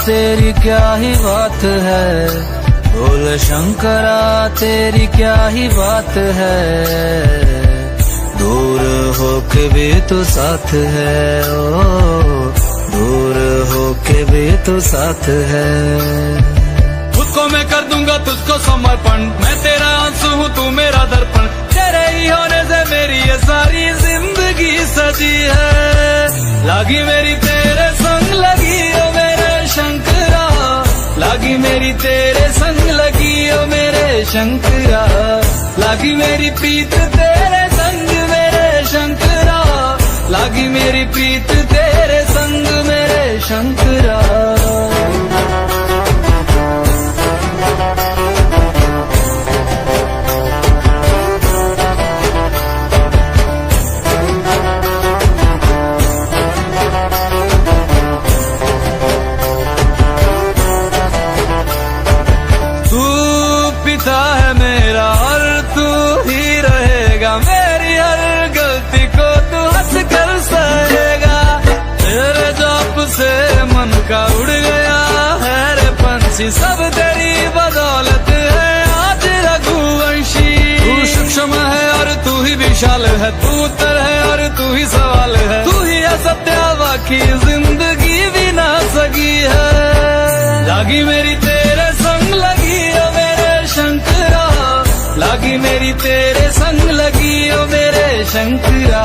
तेरी क्या ही बात है, बोल शंकरा तेरी क्या ही बात है। दूर होके भी तू साथ है, ओ दूर होके भी तू साथ है। खुद को मैं कर दूंगा तुझको समर्पण, मैं तेरा आंसू हूँ तू मेरा दर्पण। तेरे ही होने से मेरी ये सारी जिंदगी सजी है। लागी मेरी तेरे संग लगी ओ मेरे शंकरा, लागी मेरी तेरे संग लगी ओ मेरे शंकरा। लागी मेरी प्रीत तेरे संग मेरे शंकरा, लागी मेरी प्रीत तेरे संग मेरे शंकरा। है मेरा और तू ही रहेगा, मेरी हर गलती को तू हंस कर सहेगा। तेरे जाप से मन का उड़ गया है रे पंछी, सब तेरी बदौलत है आज रघुवंशी। तू सूक्ष्म है और तू ही विशाल है, तू उत्तर है और तू ही सवाल है। तू ही है सत्य बाकी जिंदगी भी ना सकी है। लागी मेरी तेरे संग लगी ओ मेरे शंकरा, लागी मेरी तेरे संग लगी ओ मेरे शंकरा।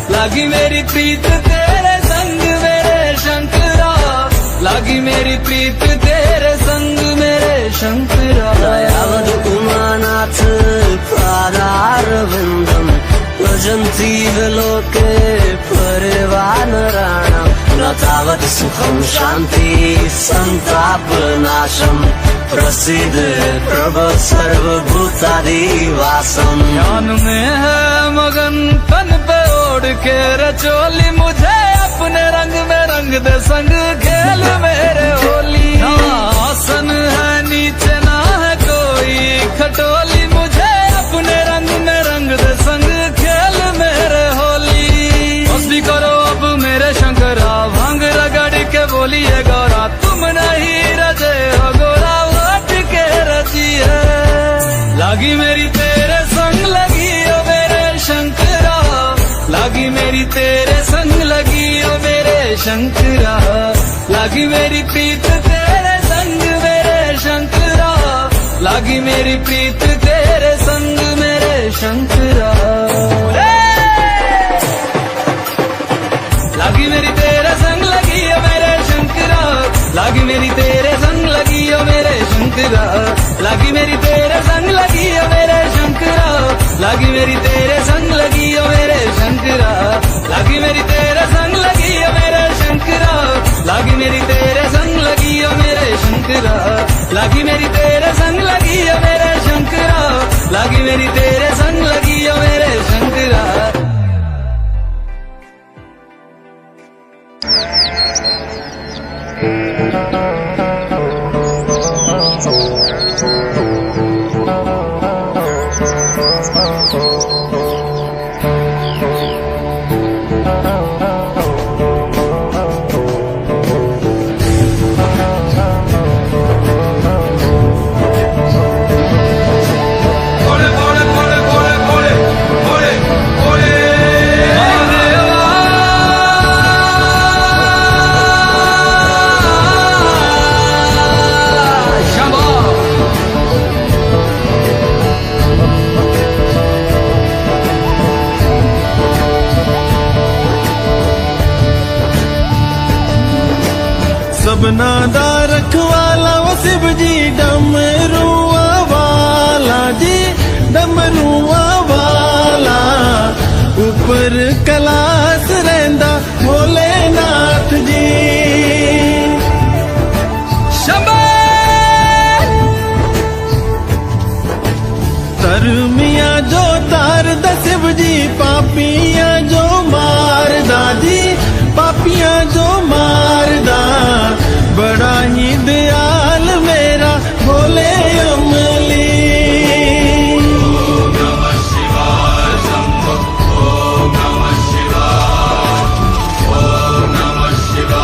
लागी मेरी प्रीत तेरे संग मेरे शंकरा, लागी मेरी प्रीत तेरे संग मेरे शंकरा। दयावद उमानाथ पादारविन्दम् भजन्ति विलोके परिवानराणाम्। न तावत् सुखं शान्ति सन्तापनाशम्, प्रसीद प्रभो सर्वभूतादिवासम्। ज्ञान में है मगन तन पे ओढ़ के रचोली, मुझे अपने रंग में रंग दे संग खेल मेरे होली। ना आसन है नीचे ना है कोई खटोली, मुझे अपने रंग में रंग दे संग खेल मेरे होली। बस भी करो अब मेरे शंकरा, भांग रगड़ के बोलिए गौरा। तुम नहीं रजे हो गोरा वाट के रजी है। लागी मेरी तेरे संग लगी ओ मेरे शंकरा, लागी मेरी तेरे संग लगी ओ मेरे शंकरा। लागी मेरी प्रीत तेरे संग मेरे शंकरा, लागी मेरी प्रीत तेरे संग मेरे शंकरा। लागी मेरी तेरे संग लगी ओ मेरे शंकरा, लागी मेरी तेरे संग लगी ओ मेरे शंकरा। लागी मेरी तेरे संग लगी ओ मेरे शंकरा, लागी मेरी तेरे संग लगी ओ मेरे शंकरा। लागी मेरी तेरे संग लगी ओ मेरे शंकरा, लागी मेरी तेरे संग लगी ओ मेरे शंकरा। लागी मेरी तेरे संग लगी ओ मेरे शंकरा, लागी मेरी तेरे संग लगी ओ मेरे शंकरा। सबना दा रखवाला वो शिव जी डमरुआ वाला जी, डमरुआ वाला। ऊपर कैलाश रहिंदा भोलेनाथ जी। तरमिया जो तार दा शिव जी, पापियां जो मार दा जी, पापियां जो मार दा। बड़ा ही दयाल मेरा भोले अमली। ओम नमः शिवाय शंभो, ओम नमः शिवाय, ओम नमः शिवाय।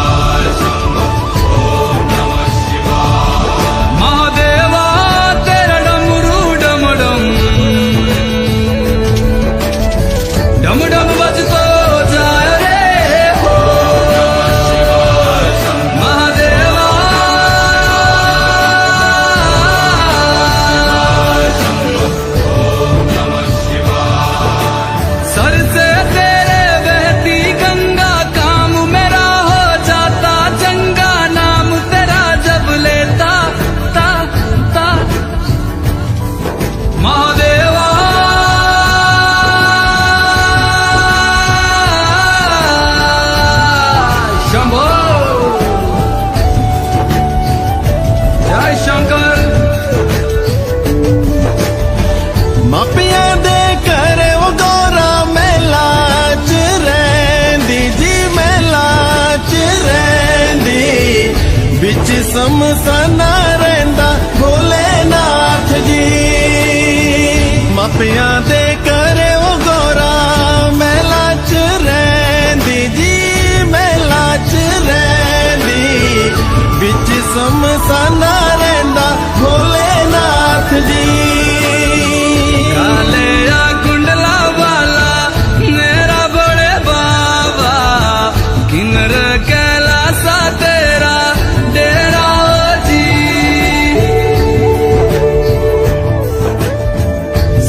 बिच समसाना रहिंदा भोलेनाथ जी। मापियां दे करे ओ गौरा महला च रहिंदी जी, महला च रहिंदी। बिच समसाना रहिंदा भोलेनाथ जी। काले या कुंडला वाला मेरा बड़े बाबा, किन्नर कैलासा तेरा डेरा जी।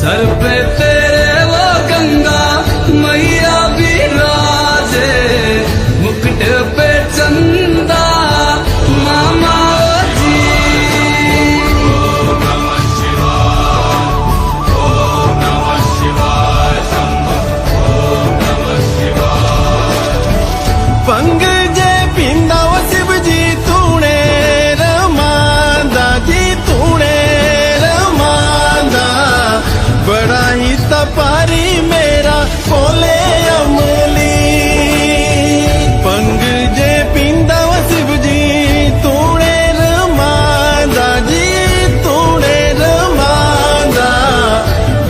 सर पे तेरे वो गंगा मैया विराजे, मुकुट पे चंदा मामा जी। भंग जे पींदा वो शिव जी तूने रमांदा जी, तूने रमांदा। बड़ा ही तपारी मेरा भोले अमली। भंग जे पींदा वो शिव जी तूने रमांदा जी, तूने रमांदा।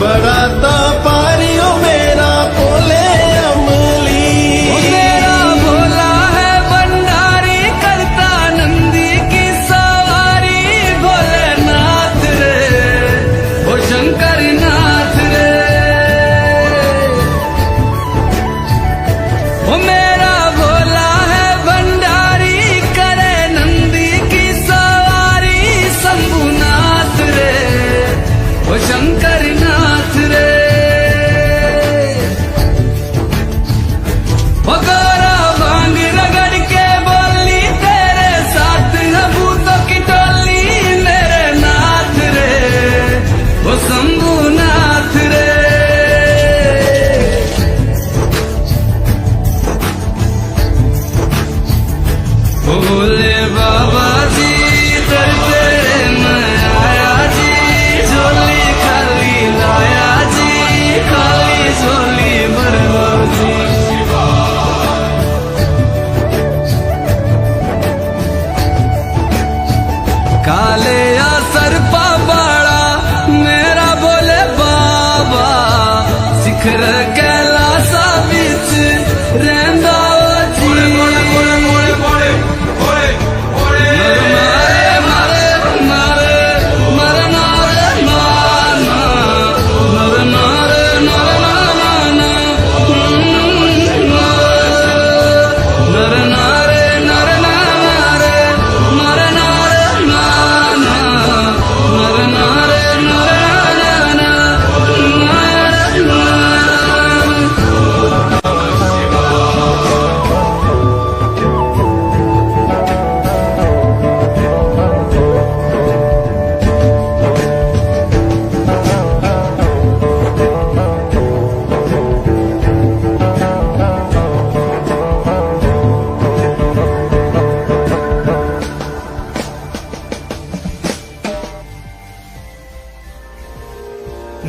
बड़ा तपारी ओ मेरा भोले अमली। मेरा भोला है भंडारी, करता नंदी की सवारी। भोलेनाथ रे ओ शंकर नाथ रे। ओ मेरा भोला है भंडारी, करे नंदी की सवारी। शंभुनाथ रे ओ शंकर नाथ रे। गौरा भांग रगड़ के बोली, तेरे साथ है भूतों की टोली। मेरे नाथ रे वो शंभुनाथ रे। भोले बाबा जी दर तेरे मैं आया जी। झोली खाली लाया जी, खाली झोली भर लो जी। काले या सरपा बाड़ा मेरा भोले बाबा, शिखर कैलासा बिच रहंदा जी।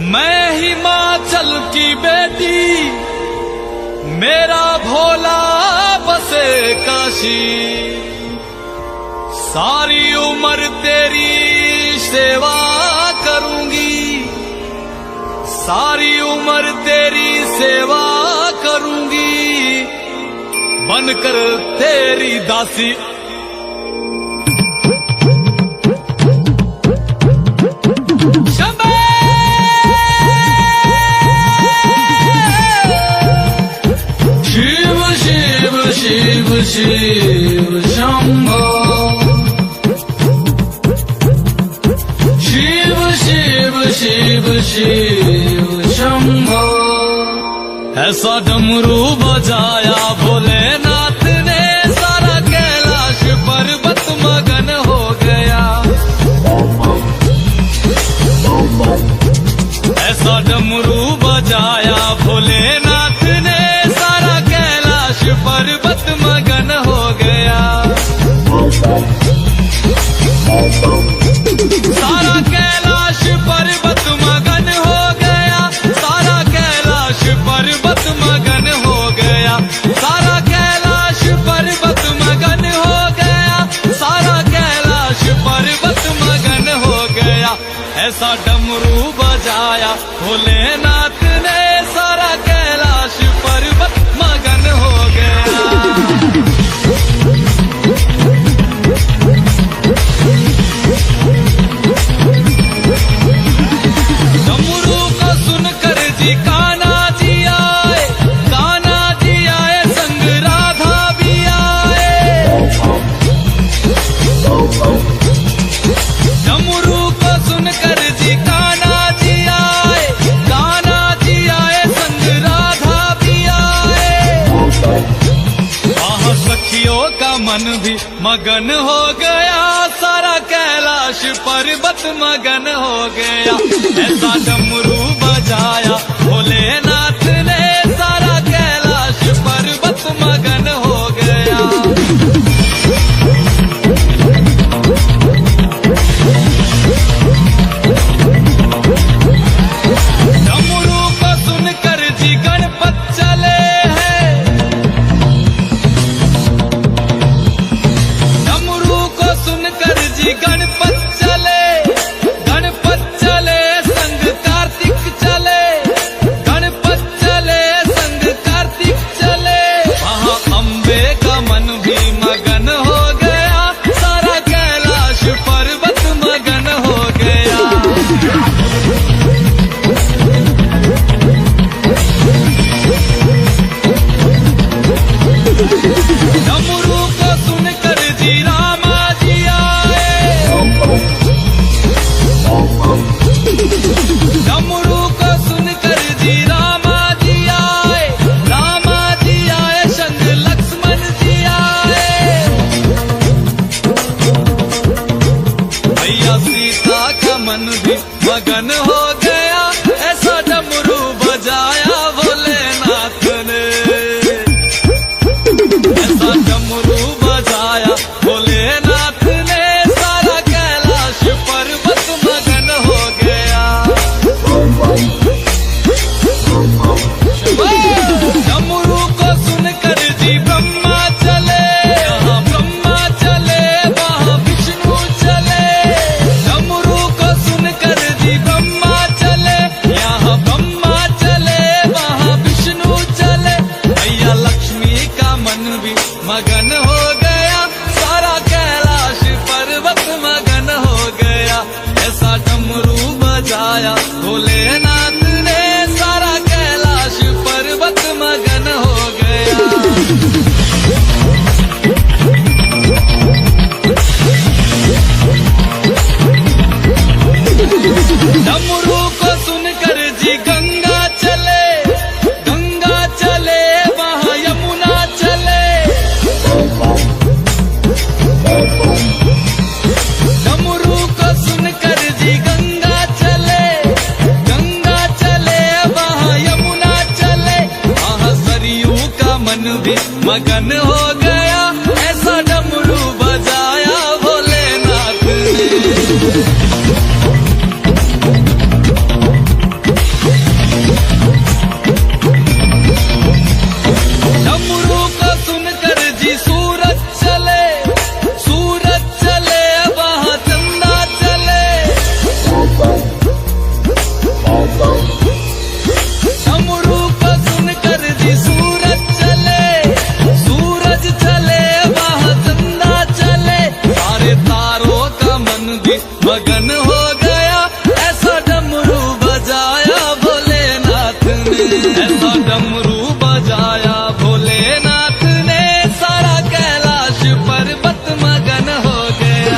मैं हिमाचल की बेटी, मेरा भोला बसे काशी। सारी उम्र तेरी सेवा करूंगी, सारी उम्र तेरी सेवा करूंगी। बनकर तेरी दासी शिव शिव शिव शिव शंभो। शिव शिव शिव शिव शंभो। ऐसा डमरू बजाया भोलेनाथ ने, सारा कैलाश पर्वत मगन हो गया। ऐसा डमरू बजाया भोलेनाथ ने, सारा कैलाश पर्वत मगन हो गया। सारा कैलाश पर्वत मगन हो गया, सारा कैलाश पर्वत मगन हो गया। ऐसा डमरू बजाया भोलेनाथ ने, सारा कैलाश पर्वत मगन हो गया। डमरू को सुनकर जी कान्हा जी आए, कान्हा जी आए संग राधा भी आए। डमरू को सुनकर जी कान्हा जी आए, कान्हा जी आए संग राधा भी आए। वहाँ सखियों का मन भी मगन हो गया, सारा कैलाश पर्वत मगन हो गया। ऐसा डमरू बजाया भोलेनाथ ने, सारा कैलाश पर्वत मगन हो गया। डमरू को सुनकर जी गणपत चले हैं, डमरू को सुनकर जी गणपत चले, गणपत चले संग कार्तिक चले, गणपत चले संग कार्तिक चले। वहाँ अम्बे का मन भी मगन हो गया, सारा कैलाश पर्वत मगन हो गया। डमरू को सुनकर जी रामा जी आए, डमरू को सुनकर जी रामा जी आए, रामा जी आए संग लक्ष्मण जी आए। भैया सीता का मन भी मगन हो गया, ऐसा डमरू बजाया भोलेनाथ ने, ऐसा डमरू बजाया भोलेनाथ ने, सारा कैलाश पर्वत मगन हो गया। डमरू को सुनकर जी ब्रह्मा चले, यहाँ ब्रह्मा चले वहाँ विष्णु चले। डमरू को सुनकर जी ब्रह्मा चले, यहाँ ब्रह्मा चले वहाँ विष्णु चले। भैया लक्ष्मी का मन भी मगन हो गया, सारा कैलाश पर्वत मगन हो गया। ऐसा डमरू बजाया भोलेनाथ ने, सारा कैलाश पर्वत मगन हो गया। डमरू को सुनकर जी गंगा चले, गंगा चले वहाँ यमुना चले। डमरू को सुनकर जी गंगा चले, गंगा चले वहाँ यमुना चले। वहाँ सरयू का मन भी मगन हो गया, ऐसा डमरू बजाया भोलेनाथ ने। डमरू को सुनकर जी सूरज चले, सूरज चले वहाँ चंदा चले। डमरू को सुनकर जी सूरज चले, सूरज चले वहाँ चंदा चले। सारे तारों का मन भी मगन हो गया, ऐसा डमरू बजाया भोलेनाथ ने, ऐसा डमरू बजाया भोलेनाथ ने, सारा कैलाश पर्वत मगन हो गया।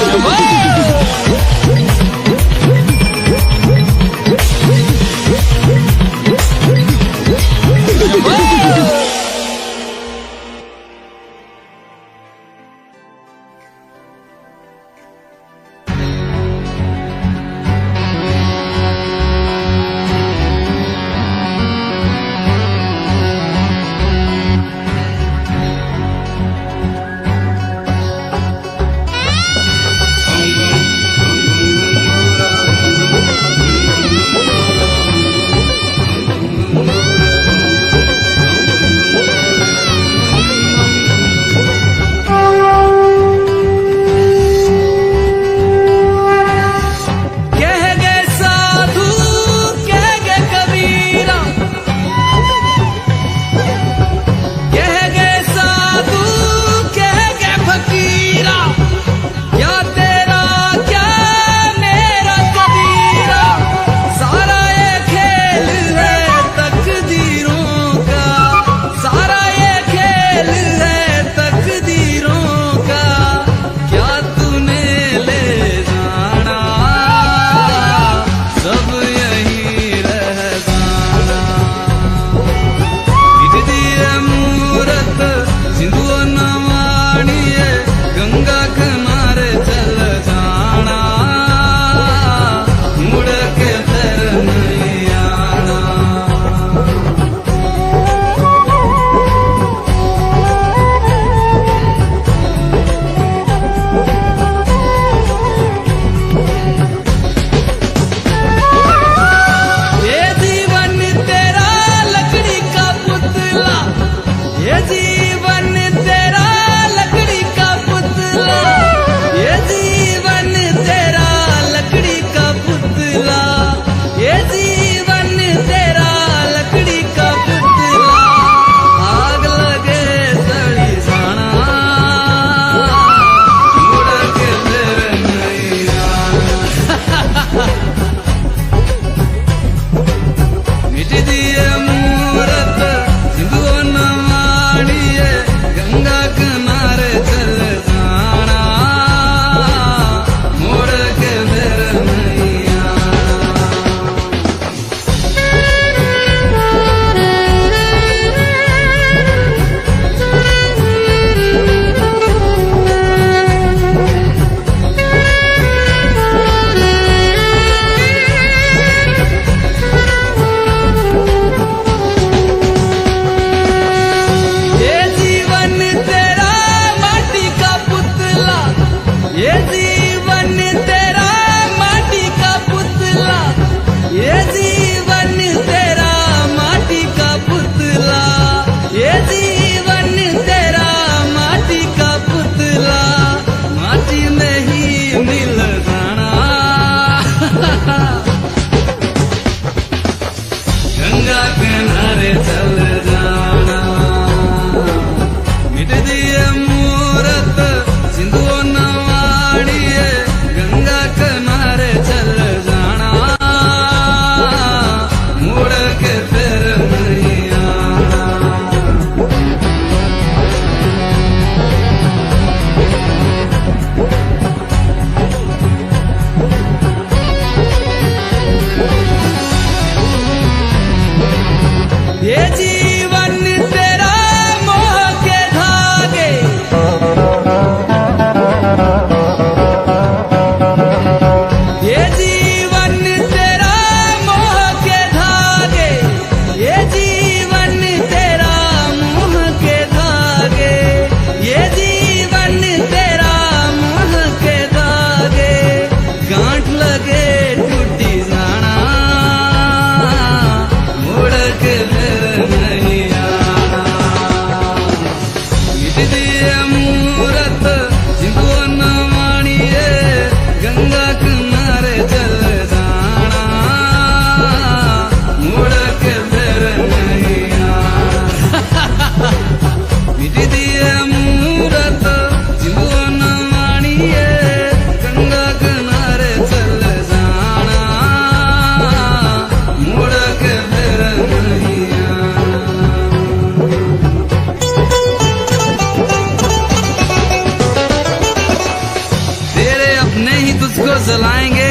तुझको जलाएंगे,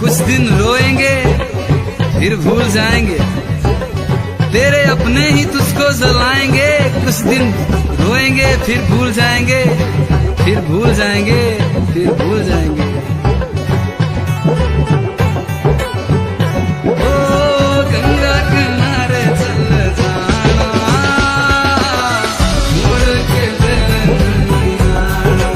कुछ दिन रोएंगे फिर भूल जाएंगे। तेरे अपने ही तुझको जलाएंगे, कुछ दिन रोएंगे फिर भूल जाएंगे, फिर भूल जाएंगे, फिर भूल जाएंगे। ओ गंगा किनारे चल जाना, मुड़ के फिर नहीं आना।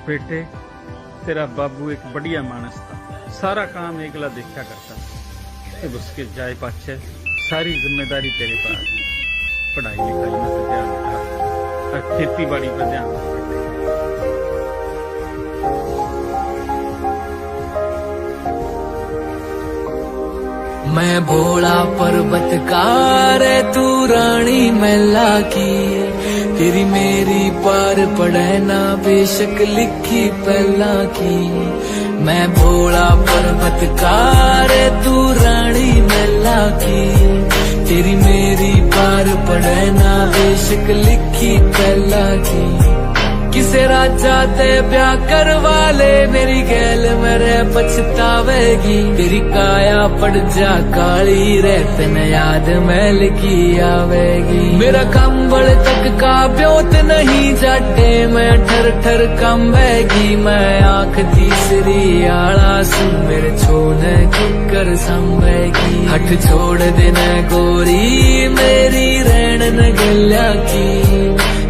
बेटे, तेरा बाबू एक बढ़िया मानस था, सारा काम एकला देखा करता। अब उसके जाए पाछे सारी जिम्मेदारी तेरे पास। पढ़ाई लिखाई में तो ध्यान रखा और खेती बाड़ी पर ध्यान रखा। मैं भोला पर्वतकार तू रानी मैला की, तेरी मेरी पार पड़े ना बेशक लिखी पहला की। मैं भोला पर्वतकार तू रानी मैला की, तेरी मेरी पार पड़े ना बेशक लिखी पहला की। किसे राजा ते ब्याह करवा ले, मेरी गैल मेरे पछतावेगी। तेरी काया पड़ जा काली रे, तेन याद मैल की आवेगी। मेरा कंबल तक का ब्योत नहीं जाटे, मैं ठर ठर कंबेगी। मैं आंख तीसरी आला सु, मेरे छोने किकर संभेगी। हट छोड़ देना गोरी मेरी रैन न गल्या की,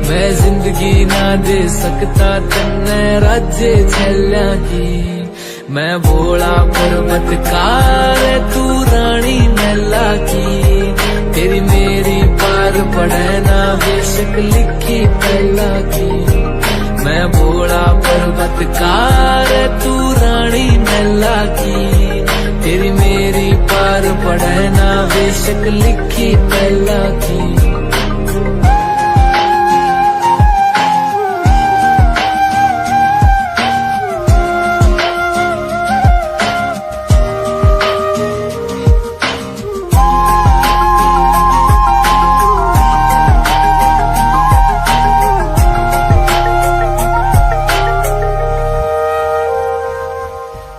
मैं जिंदगी ना दे सकता तन्ने राज्य छल्या की। मैं भोला पर्वतकार तू रानी मैला की, तेरी मेरी पार पड़े ना बेशक लिखी पहला की। मैं भोला पर्वतकार तू रानी मैला की, तेरी मेरी पार पड़े ना बेशक लिखी पहला की।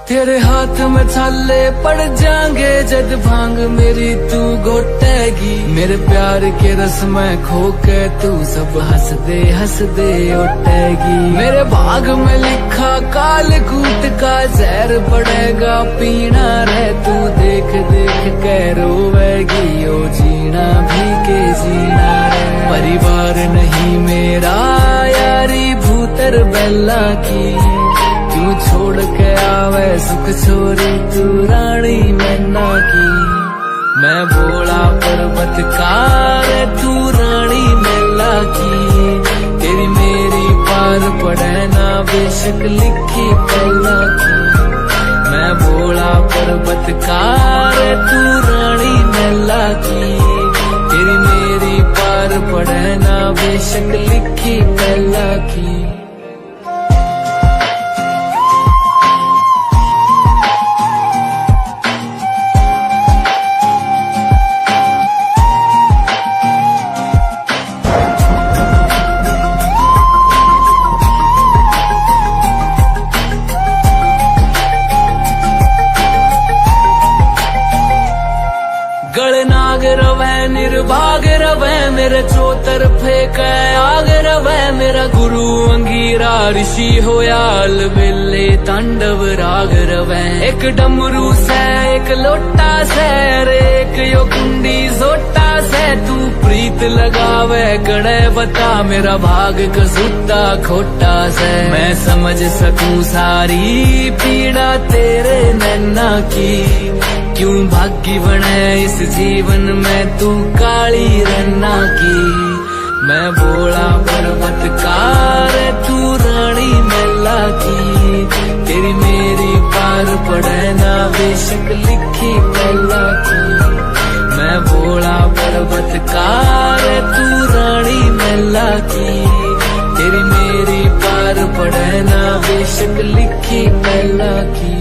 तेरे हाथ में छाले पड़ जाएंगे जद भांग मेरी तू घोटेगी। मेरे प्यार के रस में खो के तू सब हंस दे उठेगी। मेरे भाग में लिखा काल कूट का जहर पड़ेगा पीना रे, तू देख देख के रोवेगी। ओ जीना भी के जीना रे, परिवार नहीं मेरा यारी भूतर बेला की। तू छोड़ के आवे सुख छोरी तू रानी मैना की। मैं भोला पर्वतकार तू रानी मैला की, तेरी मेरी पार पड़े ना बेशक लिखी पहला की। मैं भोला पर्वतकार तू रानी मैला की, तेरी मेरी पार पड़े ना बेशक लिखी पहला की। गलनाग रवै निर्भाग रवै, मेरे चौतरफे कै आग रवै। मेरा गुरु अंगीरा ऋषि होया अलबेले तांडव राग रवै। एक डमरू से एक लोटा से, एक यो कुंडी जोटा से तू प्रीत लगावे गड़े बता मेरा भाग कसूता खोटा से मैं समझ सकूं सारी पीड़ा तेरे नैना की क्यों भागी बने इस जीवन में तू काली रन्ना की मैं भोला पर्वतकार तू रानी मैला की तेरी मेरी पार पड़े ना बेशक लिखी पहला की मैं भोला पर्वतकार तू रानी मैला की तेरी मेरी पार पड़े ना बेशक लिखी पहला की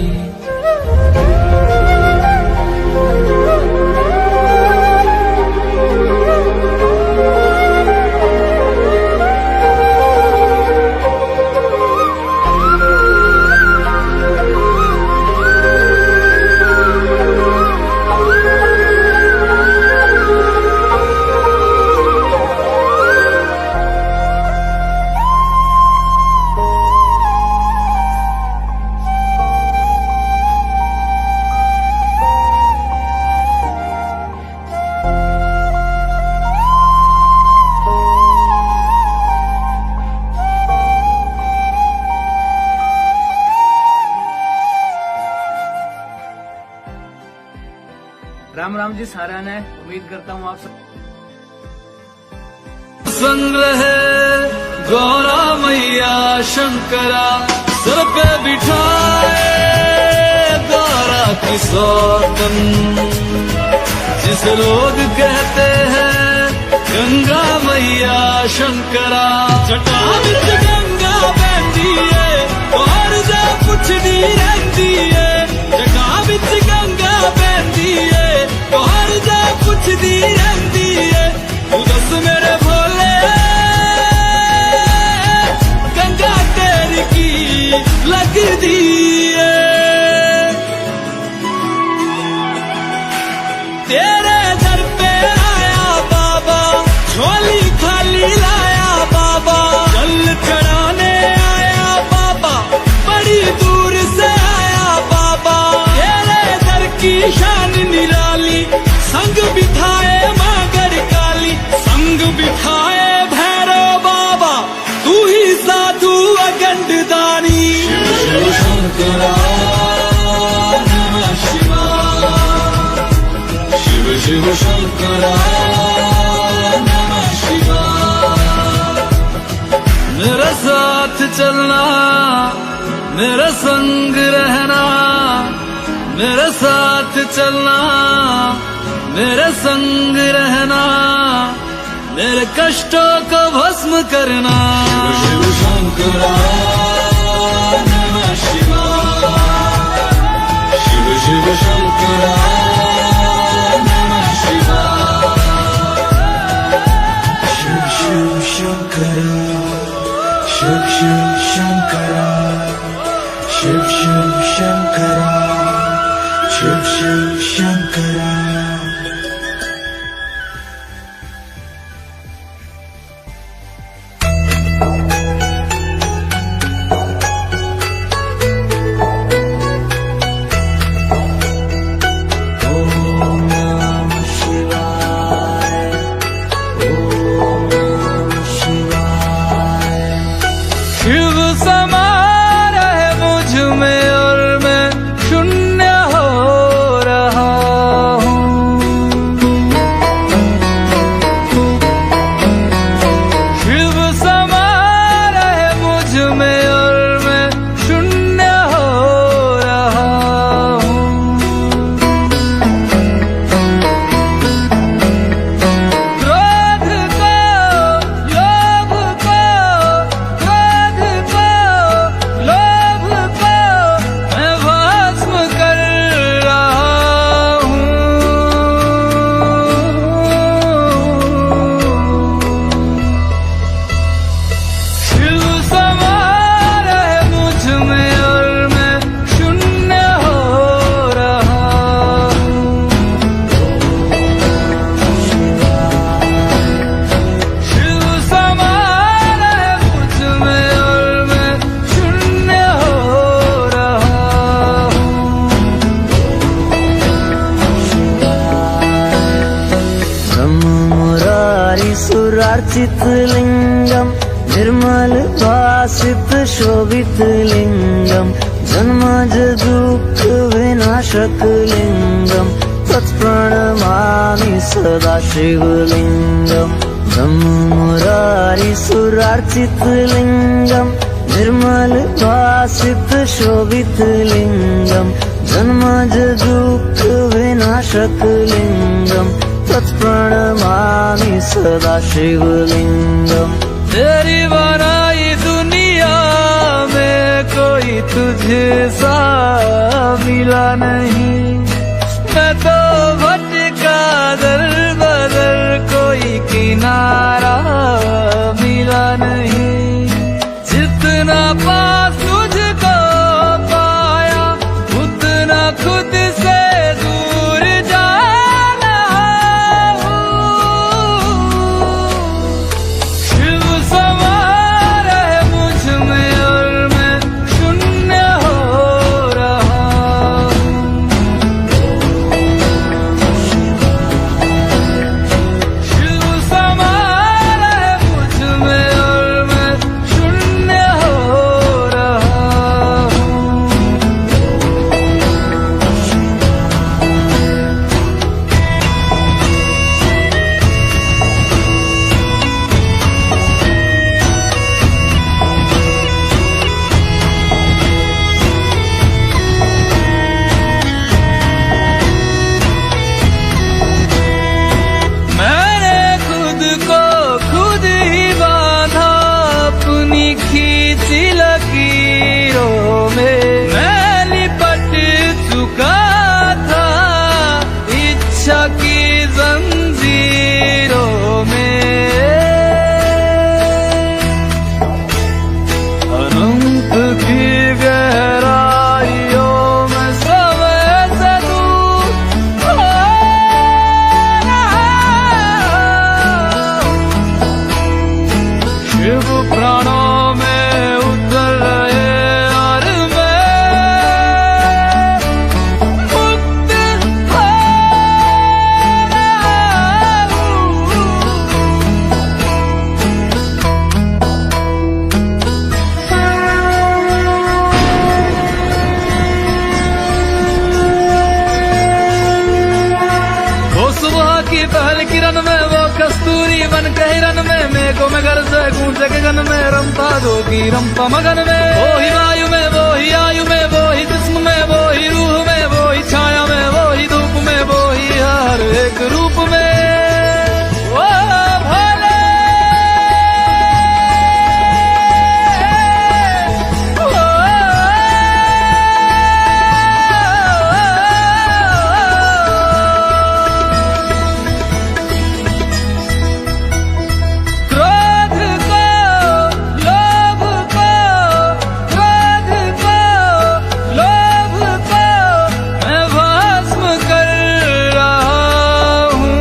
राम राम जी सारा ने उम्मीद करता हूँ आप सब संग रहे गौरा मैया शंकरा सर पे बिठाए गौरा की सौतन जिस लोग कहते हैं गंगा मैया शंकरा जटा विच गंगा बहती है और जा पुछदी रहती है जटा विच गंगा बहती है और जा पुछदी रहती है तू दस मेरे भोले गंगा तेरी की लगदी है तेरे दर पे आया बाबा झोली खाली लाया बाबा जल चढ़ाने आया बाबा बड़ी दूर से आया बाबा तेरे दर की शान निराली संग बिठाए मागर काली संग बिठाए भैरव बाबा तू ही साधु अगंड दानी शिव शंकरा नमः शिवाय शिव शिव शंकरा नमः शिवाय मेरा साथ चलना मेरा संग रहना मेरे साथ चलना मेरे संग रहना मेरे कष्टों को भस्म करना शिव शिव शंकरा नमः शिवाय शिव शिव शंकरा नमः शिवाय शिव शिव शंकरा शिव शिव शंकरा शिव शिव शंकरा शिव शिव शंकरा शिव समा रहे मुझ में और मैं शून्य हो रहा हूँ शिव समा सुरार्चित लिंगम निर्मल भासित शोभित लिंगम जन्मज दुःख विनाशक लिंगम तत्प्रणमामि सदा शिवलिंगम ब्रह्म मुरारी सुरार्चित लिंगम निर्मल भासित शोभित लिंगम जन्मज दुःख विनाशक लिंगम तत्प्रणमामि सदा शिवलिंगम। तेरी बनाई दुनिया में कोई तुझे सा मिला नहीं, मैं तो भटका दर बदर कोई किनारा मिला नहीं। जितना पास तुझको पाया उतना खुद से दूर जाना हूँ। शिव समा रहे मुझ में और मैं शून्य हो रहा हूँ। शिव समा रहे मुझ में और मैं शून्य हो रहा हूँ। मैंने खुद को खुद ही बांधा अपनी खींची लकीरों में, मैं लिपट चुका था इच्छा की जंजीरों में। अनंत की गहराइयों में समय से दूर हो रहा हूँ। शिव प्राणों में उतर रहे और मैं मुक्त हो रहा हूँ। वो सुबह की पहल किरण में वो कस्तूरी बन के हिरन में, मेघों में घर से गूंजे गगन में रमता जोगी रमता मगन में। वो ही वायु में वो ही आयु में वो ही जिस्म में वो ही रूह में वो ही छाया में वो ही धूप में वो ही हर एक रूप में। वो भोले क्रोध को लोभ को क्रोध को लोभ को मैं भस्म कर रहा हूँ।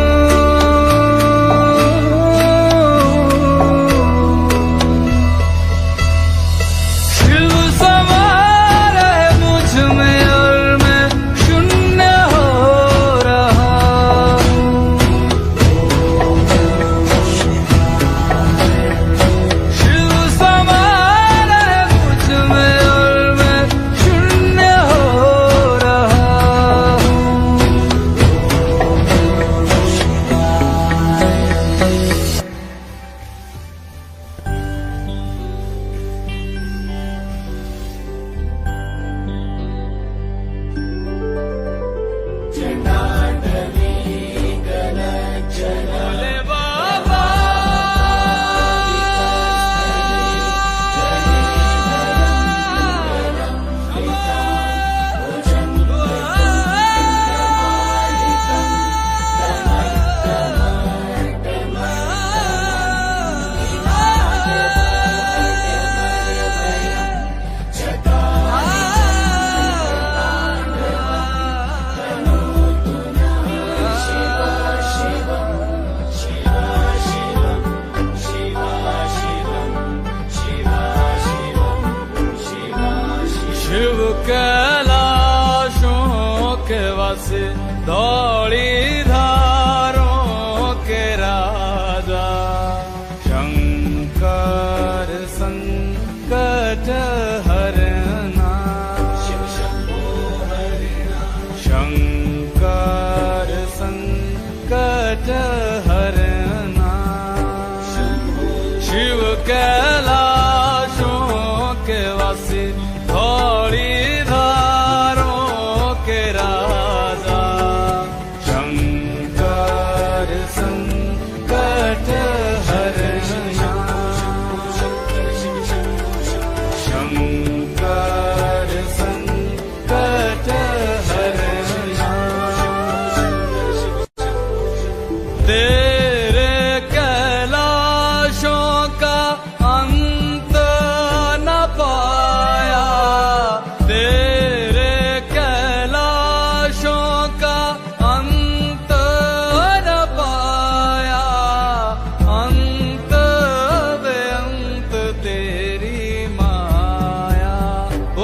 शिव समा रहे मुझ में और मैं शून्य हो रहा हूँ। शिव समा रहे मुझ में और मैं शून्य हो रहा हूँ। भोले बाबा शिव कैलाशों के वासे दौड़ी धारों के राजा संकट हरना शंकर संकट हरना शिव कैलाशों के वासी धौली धारों के राजा शंकर संकट हरना शंकर संकट हरना तेरे कैलाशों का अंत न पाया तेरे कैलाशों का अंत न पाया अंत बेअंत तेरी माया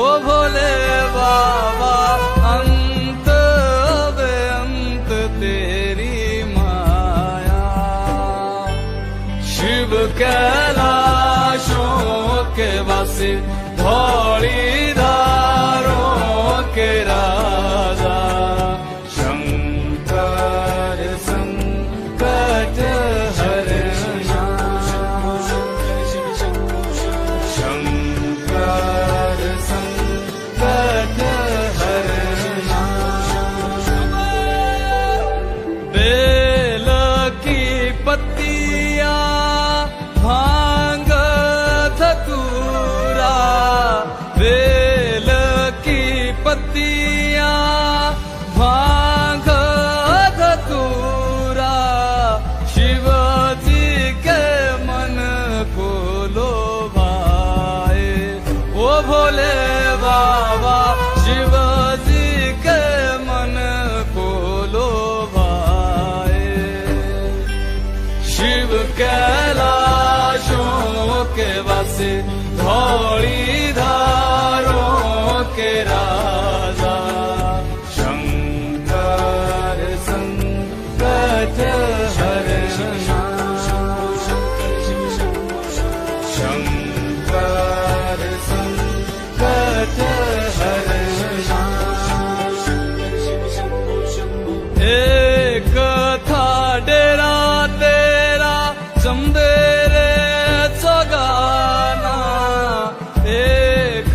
ओ भोले बाबा अंत बेअंत तेरी माया शिव कैलाशों के वासी धौली धारों के राजा शंकर संकट हरना शंकर संकट हरना बेल की पत्तियां भांग धतूरा बेल की पत्तियां भांग धतूरा शिव जी के मन को लोभाए ओ भोले बाबा शिव जी के मन को लोभाए शिव कैलाशों के वासी धौली धारों के राजा शंकर संकट हरना शंकर संकट हरना एक था डेरा तेरा चंदेरे चगाना एक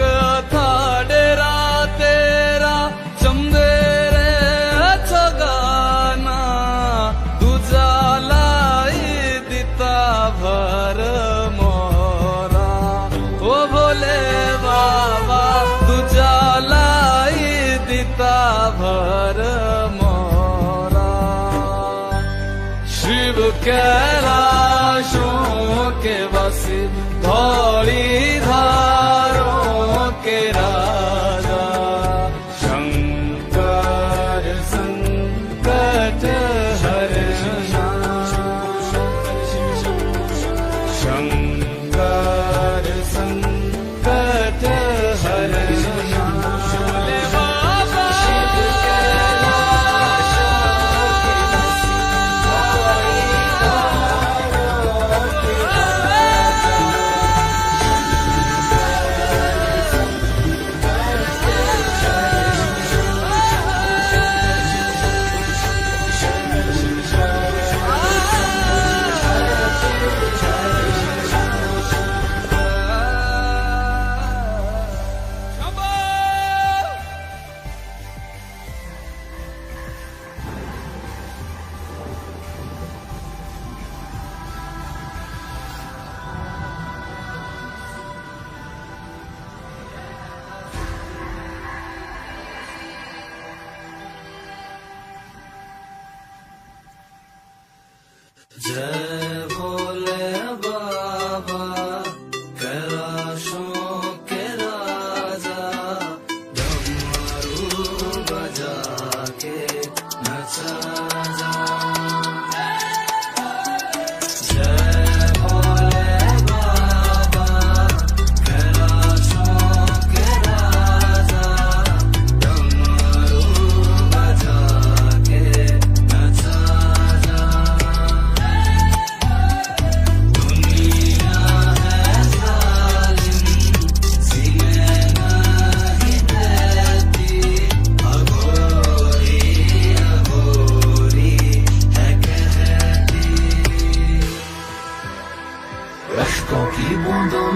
था डेरा तेरा चंदेरे चगाना तुझा लाई दिता भर मोरा ओ भोले बाबा तुझा लाई दिता भर मोरा शिव कैलाशों के वासी धौली धारों के राजा शंकर संकट हरना शंकर संकट हरना भोले बाबा शिव कैलाशों के वासी धौली धारों के जय भोले बाबा कैलाशों के राजा डमरू बजा के नचा जा जय भोले बाबा कैलाशों के राजा डमरू बजा के नचा जा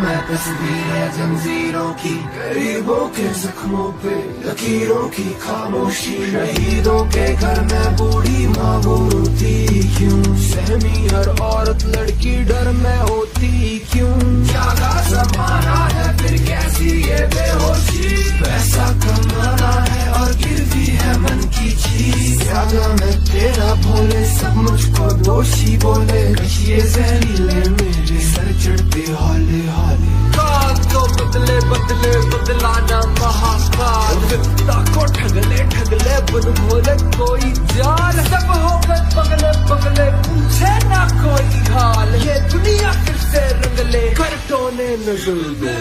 मैं तस्वीर है जंजीरों की, गरीबों के जख्मों पे लकीरों की खामोशी। शहीदों के घर में बूढ़ी माँ वो रोती क्यों, सहमी हर औरत लड़की डर में होती क्यों। क्या जमाना है फिर कैसी ये बेहोशी, पैसा कमाना है और गिरवी है मन की चीज। क्या मैं तेरा भोले सब मुझको दोषी बोले, ये जहरीले मेरे सर चढ़ते हौले हौले। काल को बदले बदले बदलाना महाकाल, विपदा को ठगले ठगले बुन भोले कोई जान। सब हो गए पगले पगले पूछे ना कोई हाल, ये दुनिया फिर से रंगले कर टोने नजर दो।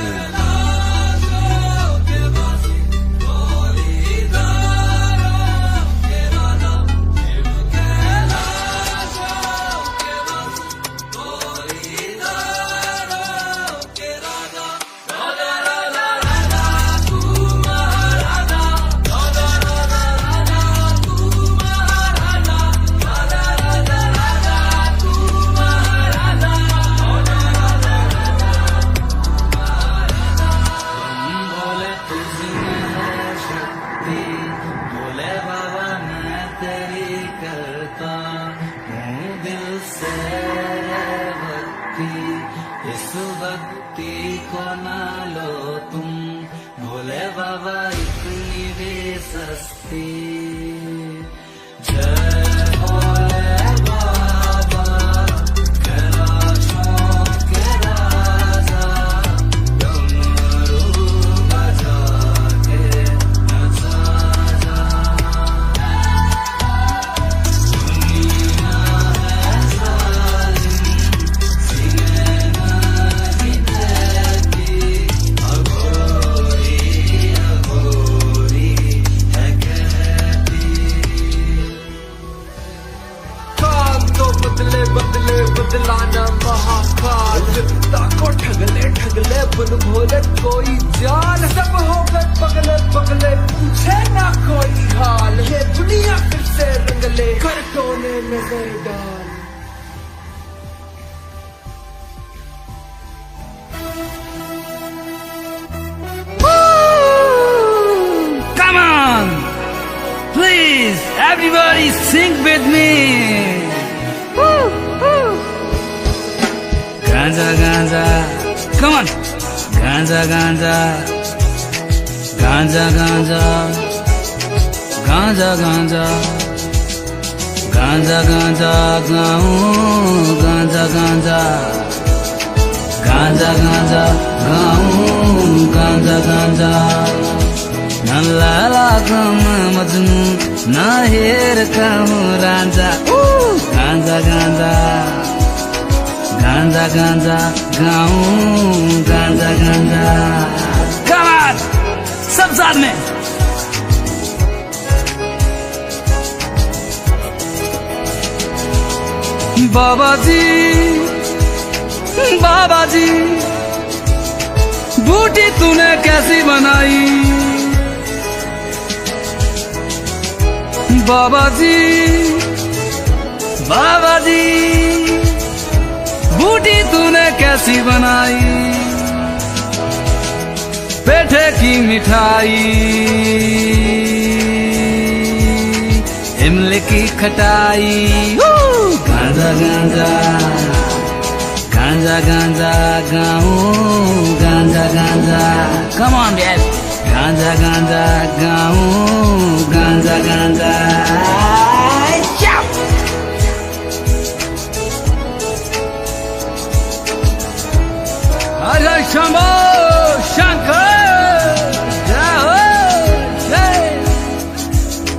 इस भक्ति को ना लो तुम, भोले बाबा इतनी भी सस्ती। जय भोले बाबा कैलाशों के राजा, डमरू बजा के नचा जा। दुनिया है जालिम सीने नहीं देती, अघोरी अघोरी है कहती। काल तो बदले बदले बदलाना महाकाल, विपदा को ठगले ठगले बुन भोले कोई जान। सब हो गए पगले पगले पूछे ना कोई हाल, ये दुनिया फिर से रंगले कर टोने नजर डाल। Come on! Please, everybody sing with me! Ganja, ganja, come on! Ganja, ganja, ganja, ganja, ganja, ganja, ganja, ganja, gaun, ganja, ganja, ganja, ganja, gaun, ganja, ganja. Na lala kama majnu, na her kama ranja. Ganja, ganja, ganja, ganja, gaun, ganja, ganja. Come on, सब साथ में. बाबा जी, बाबा जी, बूटी तूने कैसी बनाई? बाबा जी, बाबा जी, बूटी तूने कैसी बनाई? पेठे की मिठाई, इमली की खटाई, गांजा गांजा, गांजा गांजा गाऊं, गांजा गांजा, come on dad, गांजा गांजा गाऊं, गांजा गांजा, हरे शंभो शंकर, जय हो जय।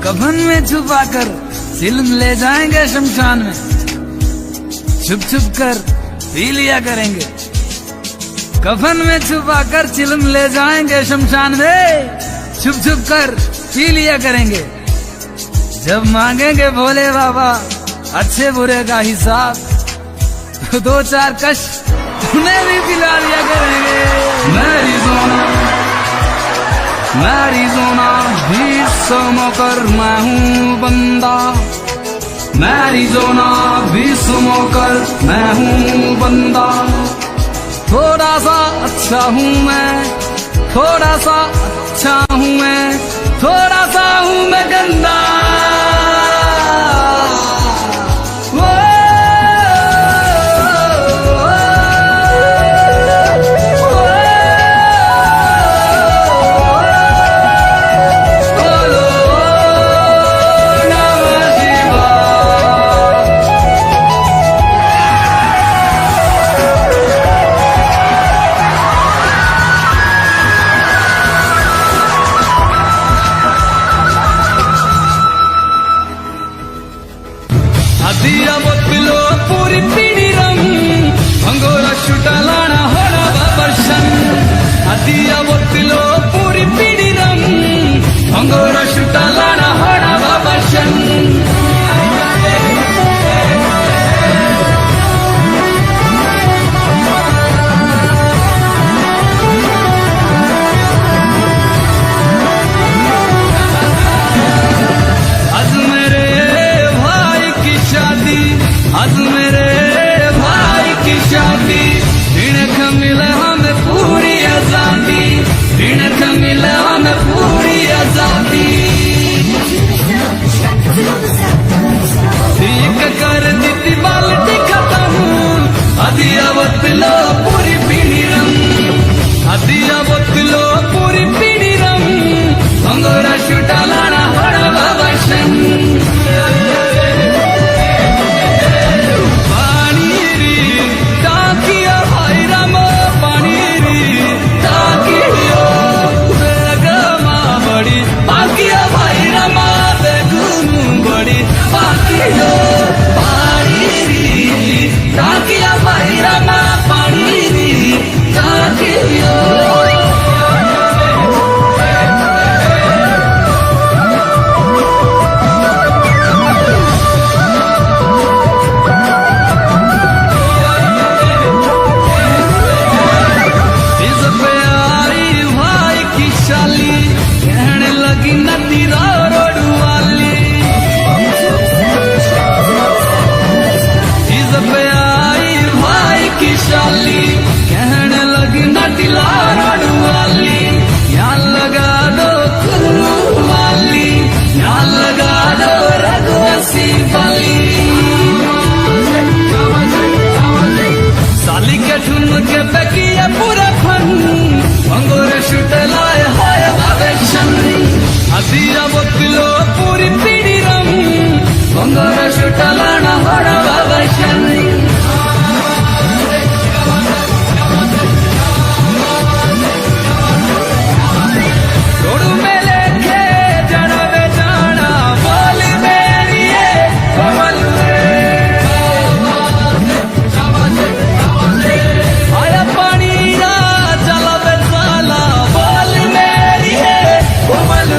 कफन में छुपाकर चिलम ले जाएंगे शमशान में, छुप छुप कर पी लिया करेंगे। कफन में छुपाकर चिलम ले जाएंगे शमशान में, छुप छुप कर पी लिया करेंगे। जब मांगेंगे भोले बाबा अच्छे बुरे का हिसाब, तो दो चार कश उन्हें भी पिला लिया करेंगे। मेरी जोना भी समोकर मैं हूँ बंदा, मेरी जोना भी समोकर मैं हूँ बंदा। थोड़ा सा अच्छा हूँ मैं, थोड़ा सा अच्छा हूँ मैं, थोड़ा सा हूँ मैं गंदा। दिया बोतलो पूरी पीड़ी रंग अंगोरा शुटा लाना होना बाबरशन। दिया बोतलो पूरी पीड़ी रंग अंगोरा शुटा लाना होना बाबरशन। आज मेरे भाई की शादी, इनक मिले हमें पूरी आजादी, इनक मिले हमें पूरी आजादी। ठीक कर दी बाल्टी खत्म, अदिया बोतलो पूरी पीड़ी रंग, अदिया बोतलो पूरी पीड़ी रंग अंगोरा शुटा लाना बड़ा बाबरशन। दिया बोतलो पूरी पीड़ी रंग अंगोरा शुटा लाना बड़ा बाबरशन। रोडू में लेके जाना वे जाना, बोली मेरी ये कमल आया पानी ना चला वे साला, बोली मेरी ये कमल।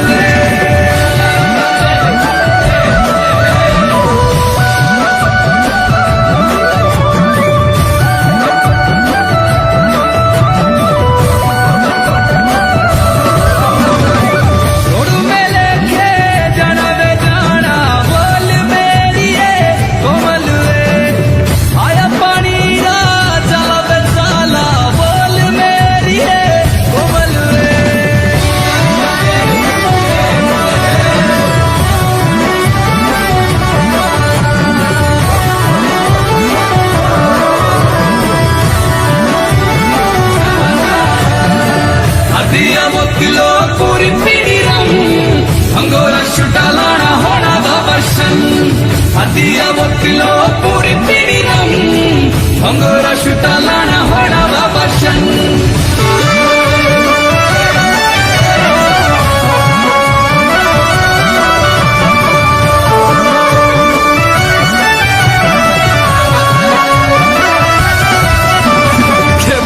दिया बोतलो पूरी पीड़ी रंग अंगोरा शुटा लाना होना बाबरशन। दिया बोतलो पूरी पीड़ी रंग अंगोरा शुटा लाना होना बाबरशन।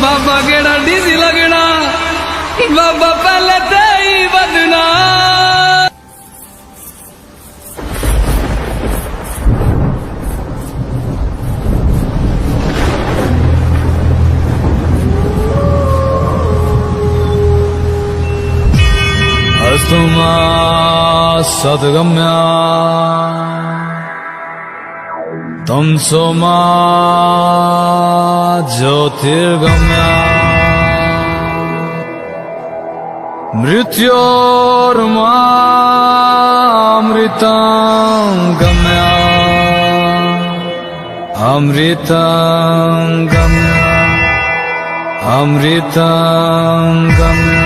बाबा केड़ा डीजी लगना, बाबा पहले ते ही बदना। अस्तुमा सद्गम्या तमसो मा ज्योतिर्गम्या मृत्योर्मामृतं गम्या अमृतं गम्या अमृतं गम्या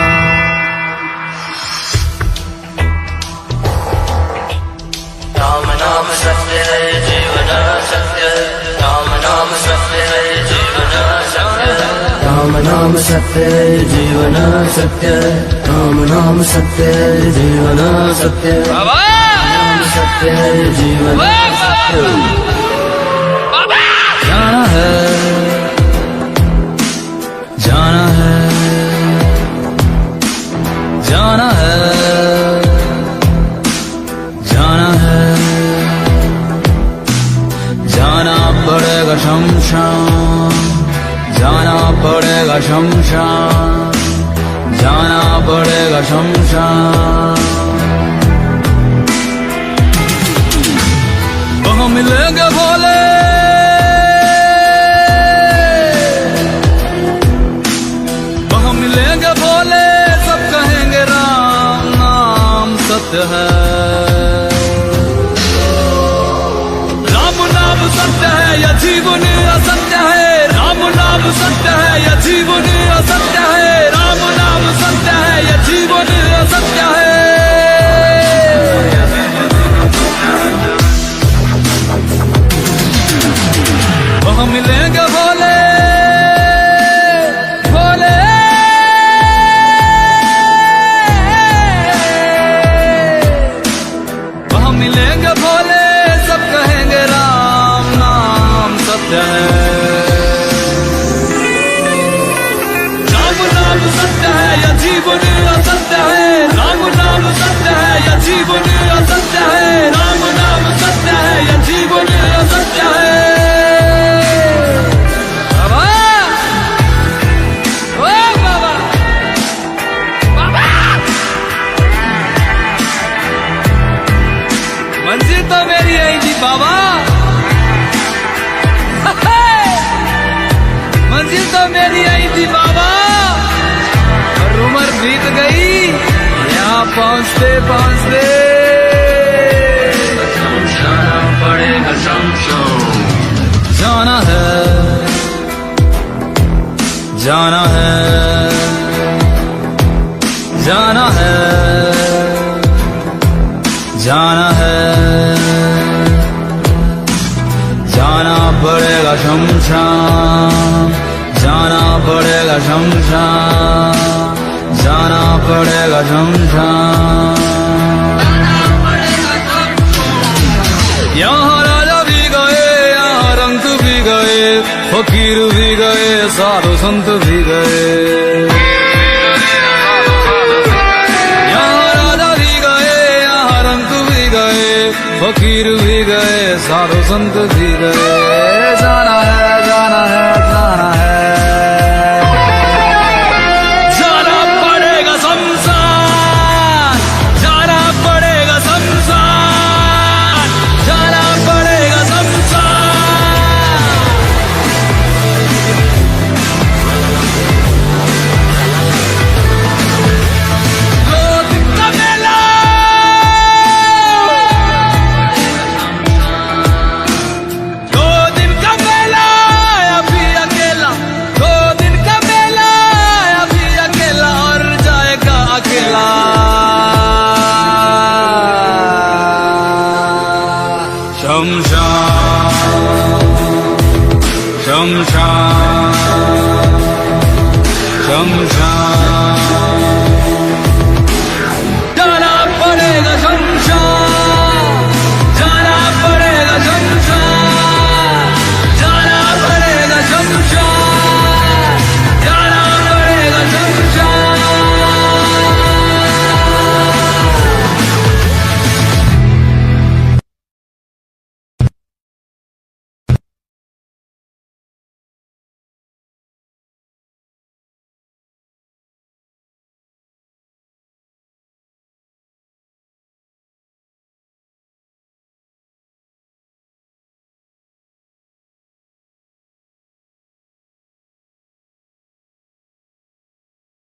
राम नाम सत्य है जीवन सत्य राम नाम सत्य है जीवन सत्य राम नाम सत्य है जीवन सत्य राम नाम सत्य है जीवन सत्य नाम सत्य है जीवन सत्य जाना है जाना है जाना है जाना है जाना पड़ेगा शमशान जाना पड़ेगा शमशान जाना पड़ेगा शमशान वहाँ मिलेंगे भोले वहाँ मिलेंगे भोले सब कहेंगे राम नाम सत्य है राम नाम सत्य है या जीवन असत्य है राम नाम सत्य है या जीवन असत्य है राम नाम सत्य है या जीवन असत्य है वहाँ मिलेंगे भोले भोले वहाँ मिलेंगे भोले सब कहेंगे राम नाम सत्य है राम नाम सत्य है या जीवन असत्य है राम नाम सत्य है या जीवन असत्य है राम नाम सत्य है या जीवन असत्य है बाबा ओ बाबा बाबा मंजिल तो मेरी आई थी बाबा मंजिल तो मेरी आई थी बाबा और उम्र बीत गई यहाँ पहुँचते पहुँचते जाना पड़ेगा शमशान जाना है जाना है जाना है जाना है जाना पड़ेगा शमशान जाना पड़ेगा शमशान जाना पड़ेगा शमशान यहाँ राजा भी गए यहाँ रंग भी गए फकीर भी गए साधु संत भी गए यहाँ राजा भी गए यहाँ रंग भी गए फकीर भी गए साधु संत भी गए जाना है जाना है जाना है जाना पड़ेगा शमशान जाना पड़ेगा शमशान जाना पड़ेगा शमशान दो दिन का मेला दो दिन का मेला अभी अकेला दो दिन का मेला अभी अकेला और जाएगा अकेला शमशान शमशान शमशान